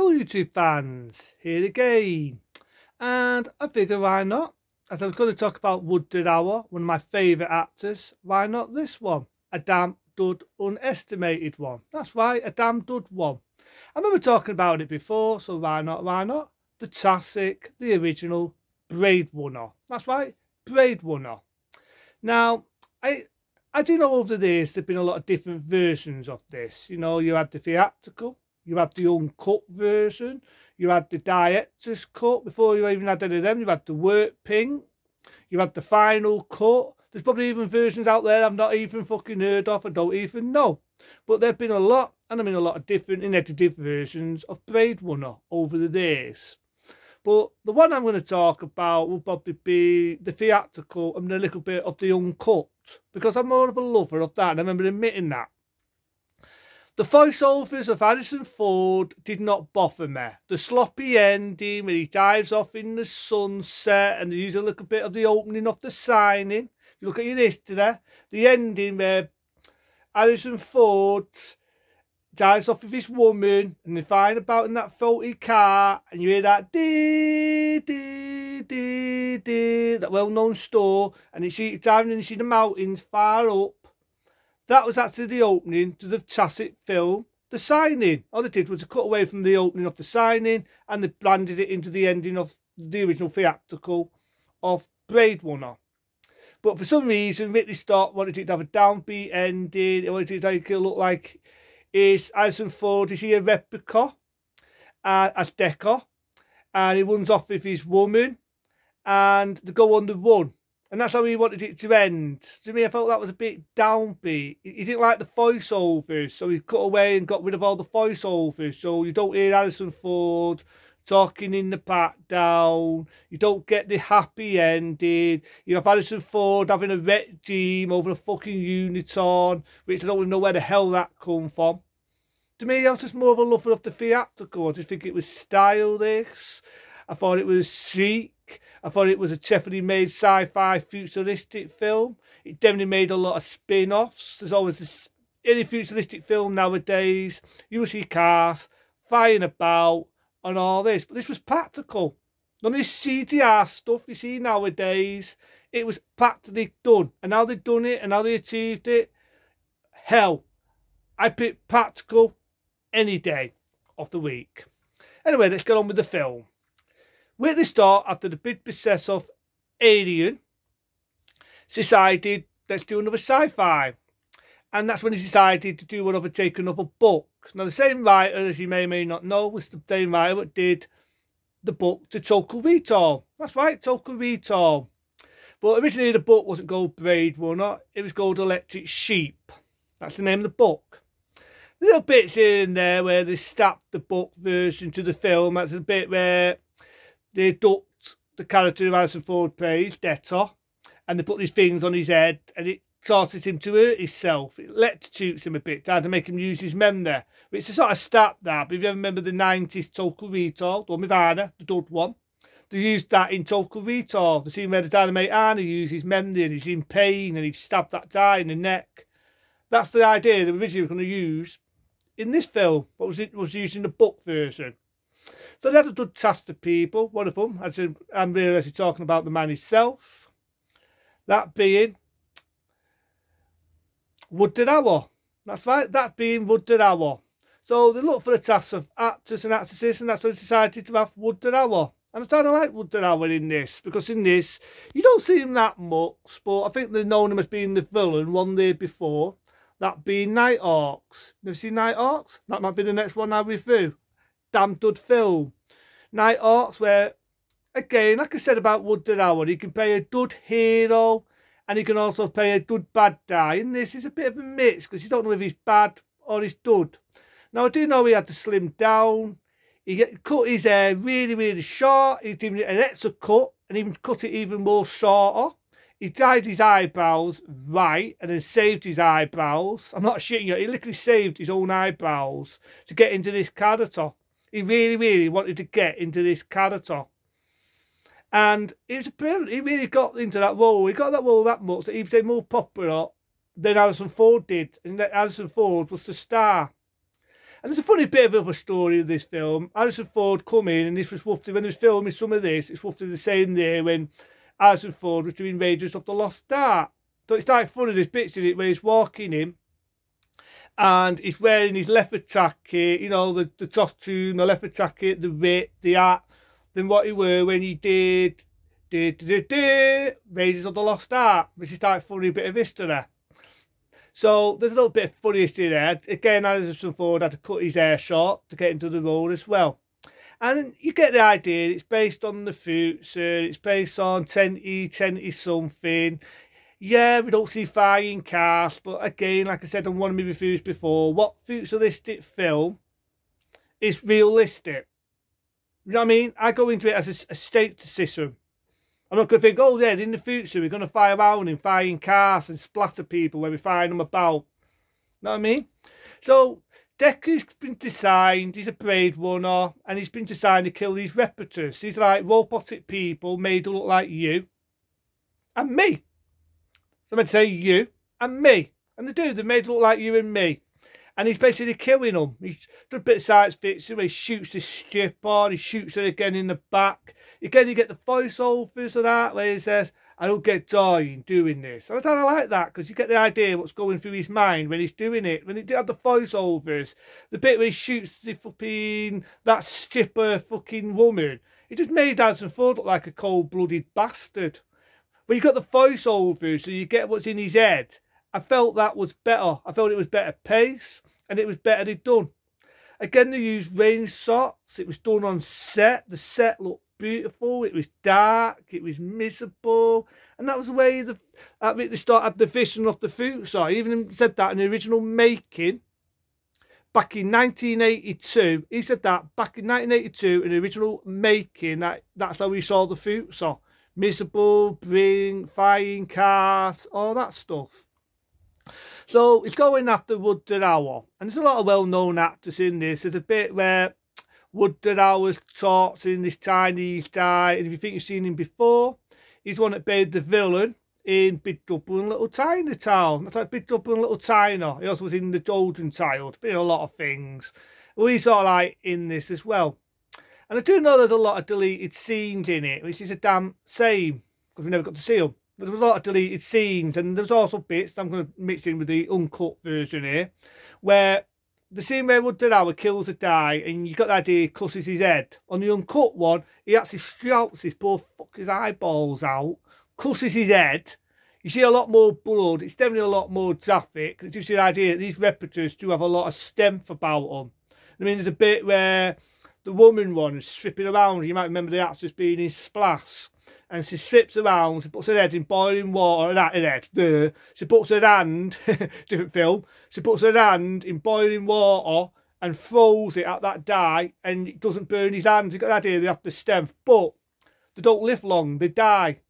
Hello YouTube fans, here again, and I figure why not, as I was going to talk about Woodard Hour, one of my favourite actors, why not this one, a damn dud unestimated one. That's right, a damn dud one. I remember talking about it before, so why not, the classic, the original Blade Runner. That's right, Blade Runner. Now, I do know over the years there've been a lot of different versions of this. You know, you had the theatrical, you had the uncut version, you had the director's cut. Before you even had any of them, you had the work pink, you had the final cut. There's probably even versions out there I've not even fucking heard of and don't even know. But there've been a lot, and I mean a lot of different inedited versions of Blade Runner over the years. But the one I'm going to talk about will probably be the theatrical and a little bit of the uncut, because I'm more of a lover of that, and I remember admitting that. The voiceovers of Harrison Ford did not bother me. The sloppy ending where he dives off in the sunset, and they use a little bit of the opening of The Signing. If you look at your history, the ending where Harrison Ford dives off with his woman and they find about in that faulty car, and you hear that dee dee dee dee, that well-known store, and you see diving and you see the mountains far up. That was actually the opening to the classic film The Signing. All they did was to cut away from the opening of The Signing and they blended it into the ending of the original theatrical of Blade Runner. But for some reason Ridley Scott wanted it to have a downbeat ending. He wanted it to make it look like is Harrison Ford, is he a replica as Decker, and he runs off with his woman and they go on the run, and that's how he wanted it to end. To me, I felt that was a bit downbeat. He didn't like the voiceovers, so he cut away and got rid of all the voiceovers, so you don't hear Harrison Ford talking in the background. You don't get the happy ending. You have Harrison Ford having a wet dream over a fucking unicorn, which I don't even know where the hell that come from. To me, I was just more of a lover of the theatrical. I just think it was stylish. I thought it was chic. I thought it was a carefully made sci-fi futuristic film. It definitely made a lot of spin-offs. There's always this, any futuristic film nowadays, you will see cars flying about and all this, but this was practical. None of this CGI stuff you see nowadays. It was practically done, and how they've done it and how they achieved it, hell, I pick practical any day of the week. Anyway, let's get on with the film. With the start, after the big success of Alien, decided let's do another sci-fi, and that's when he decided to do take another book. Now, the same writer, as you may or may not know, was the same writer that did the book to Total Recall. That's right, Total Recall. But originally the book wasn't called Blade Runner, it was called Electric Sheep. That's the name of the book. Little bits here and there where they stacked the book version to the film. That's a bit where they ducked the character of Harrison Ford plays, Detta, and they put these things on his head, and it causes him to hurt himself. It electrocutes him a bit, trying to make him use his memory. It's a sort of stat that, but if you ever remember the 90s Total Recall, the one with Anna, the dud one, they used that in Total Recall. The scene where the dynamite Anna uses his memory and he's in pain and he stabbed that guy in the neck. That's the idea they originally were going to use in this film, but was used in the book version. So they had a good cast of people. One of them, as I'm really talking about the man himself, that being Woodard Hour. That's right, that being Woodard Hour. So they looked for a cast of actors and actresses, and that's why they decided to have Woodard Hour. And I kind of like Woodard Hour in this, because in this, you don't see him that much, but I think they've known him as being the villain one day before, that being Nighthawks. Never seen Nighthawks? That might be the next one I review. Damn good film. Nighthawks, where, again, like I said about Woodard Hour, he can play a good hero, and he can also play a good bad guy. In this, is a bit of a mix, because you don't know if he's bad or he's good. Now, I do know he had to slim down. He cut his hair really, really short. He did an extra cut, and even cut it even more shorter. He dyed his eyebrows right, and then saved his eyebrows. I'm not shitting you. He literally saved his own eyebrows to get into this character. He really, really wanted to get into this character. And it was apparent he really got into that role. He got that role that much that he became more popular than Harrison Ford did. And that Harrison Ford was the star. And there's a funny bit of a story of this film. Harrison Ford come in, and this was roughly, when he was filming some of this, it's roughly the same day when Harrison Ford was doing Raiders of the Lost Ark. So it's like funny, there's bits in it where he's walking in, and he's wearing his leopard jacket, you know, the costume, the leopard jacket, the whip, the hat, than what he were when he did Raiders of the Lost Ark, which is like funny bit of history. So there's a little bit of funny history there. Again, Harrison Ford had to cut his hair short to get into the role as well. And you get the idea, it's based on the future, it's based on 20 something. Yeah, we don't see flying cars, but again, like I said on one of my reviews before, what futuristic film is realistic? You know what I mean? I go into it as a skepticism. I'm not going to think, oh yeah, in the future we're going to fly around in flying cars and splatter people when we find them about. You know what I mean? So Decker's been designed, he's a Blade Runner, and he's been designed to kill these replicas. These are like robotic people made to look like you and me. So I'm going to say you and me. And they do, they're made to look like you and me. And he's basically killing them. He's done a bit of science fiction where he shoots this ship on, he shoots her again in the back. Again, you get the voiceovers of that where he says, I don't get joy in doing this. And I don't like that, because you get the idea what's going through his mind when he's doing it. When he did have the voiceovers, the bit where he shoots the fucking, that stripper fucking woman, it just made Harrison Ford look like a cold-blooded bastard. When you got the voiceovers, so you get what's in his head, I felt that was better. I felt it was better pace, and it was better done. Again, they used range shots. It was done on set. The set looked beautiful. It was dark. It was miserable. And that was the way they started the vision of the future. He even said that in the original making back in 1982. He said that back in 1982 in the original making, that's how we saw the future. Miserable, flying cars, all that stuff. So he's going after Woodard Hour, and there's a lot of well-known actors in this. There's a bit where Woodard Hour's talks in this Chinese guy, and if you think you've seen him before, he's one that played the villain in Big Trouble in Little Chinatown. That's like Big Trouble in Little China. He also was in The Golden Child, been in a lot of things. Well, he's sort of like in this as well. And I do know there's a lot of deleted scenes in it, which is a damn shame, because we never got to see them. But there was a lot of deleted scenes, and there's also bits I'm going to mix in with the uncut version here, where the scene where Woodard Hour kills a guy, and you got the idea he cusses his head. On the uncut one, he actually shouts his poor fucker's eyeballs out, cusses his head. You see a lot more blood. It's definitely a lot more graphic. It gives you the idea that these replicas do have a lot of strength about them. I mean, there's a bit where the woman one is stripping around. You might remember the actress being in Splash. And she strips around, she puts her head in boiling water, she puts her hand, different film, she puts her hand in boiling water and throws it at that guy, and it doesn't burn his hands. You've got the idea they have the strength, but they don't live long, they die.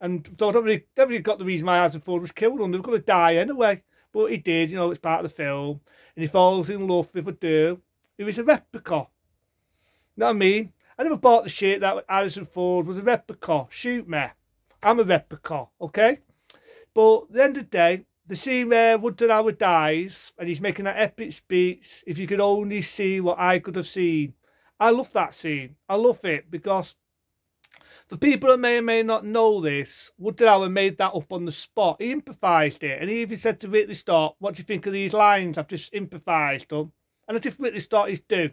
And so I don't really got the reason why Harrison Ford was killed them. They were going to die anyway, but he did, you know, it's part of the film. And he falls in love with a girl who is a replica. You know what I mean? I never bought the shit that Harrison Ford was a replica. Shoot me. I'm a replica, okay? But at the end of the day, the scene where Woodard Hour dies and he's making that epic speech, if you could only see what I could have seen. I love that scene. I love it because for people that may or may not know this, Woodard Hour made that up on the spot. He improvised it, and he even said to Ridley Scott, what do you think of these lines? I've just improvised them. And I just Ridley Scott is due.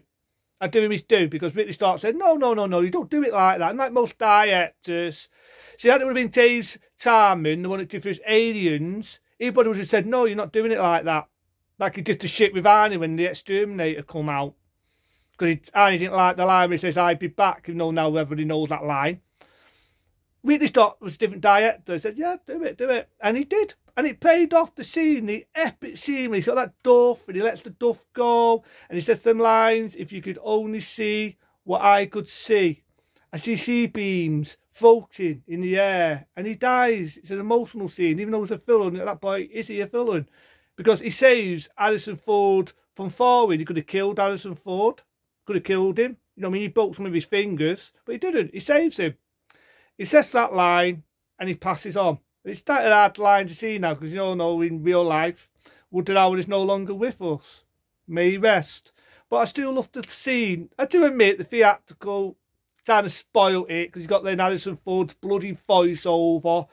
I do him his due, because Ridley Scott said, no, you don't do it like that. And like most directors, see, that would have been James Cameron, the one that did for his Aliens. Everybody would have said, no, you're not doing it like that. Like he did the shit with Arnie when The Exterminator come out. Because Arnie didn't like the line where he says, I'd be back, even though now everybody knows that line. Ridley Scott was a different director. He said, yeah, do it. And he did. And it paid off. The scene, the epic scene, where he's got that duff and he lets the duff go. And he says some lines, if you could only see what I could see. I see sea beams floating in the air. And he dies. It's an emotional scene. Even though he's a villain, at that point, is he a villain? Because he saves Harrison Ford from falling. He could have killed Harrison Ford. Could have killed him. You know what I mean? He broke some of his fingers. But he didn't. He saves him. He says that line and he passes on. It's quite a hard line to see now, because you all know in real life, Woodard Hour is no longer with us. May he rest. But I still love the scene. I do admit the theatrical kind of spoiled it because you got then Harrison Ford's bloody voiceover.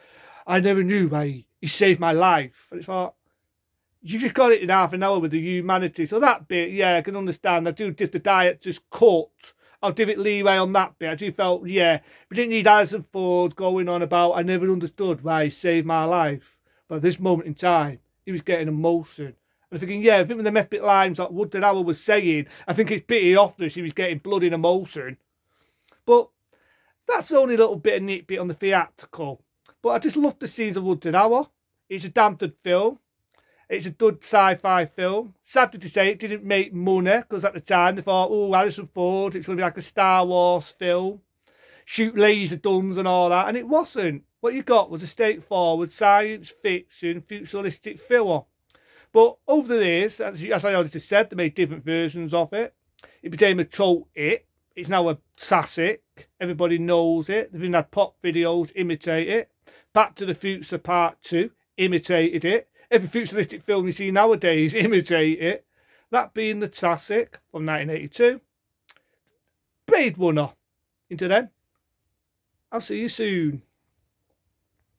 I never knew why he saved my life. And it's like, you just got it in half an hour with the humanity. So that bit, yeah, I can understand. I do just the director's cut. I'll give it leeway on that bit. I do felt, yeah, we didn't need Harrison Ford going on about, I never understood why he saved my life. But at this moment in time, he was getting emotion. I'm thinking, yeah, I think with the epic lines like Woodard Howell was saying, I think it's pretty obvious he was getting blood in emotion. But that's only a little bit of nitpick on the theatrical. But I just love the scenes of Woodard Howell. It's a damn good film. It's a good sci-fi film. Sad to say it didn't make money, because at the time they thought, oh, Harrison Ford, it's going to be like a Star Wars film. Shoot laser guns and all that. And it wasn't. What you got was a straightforward science fiction, futuristic film. But over the years, as I already just said, they made different versions of it. It became a cult hit. It's now a classic. Everybody knows it. They've even had pop videos imitate it. Back to the Future Part 2 imitated it. Every futuristic film you see nowadays imitate it. That being the classic from 1982. Blade Runner. Until then, I'll see you soon.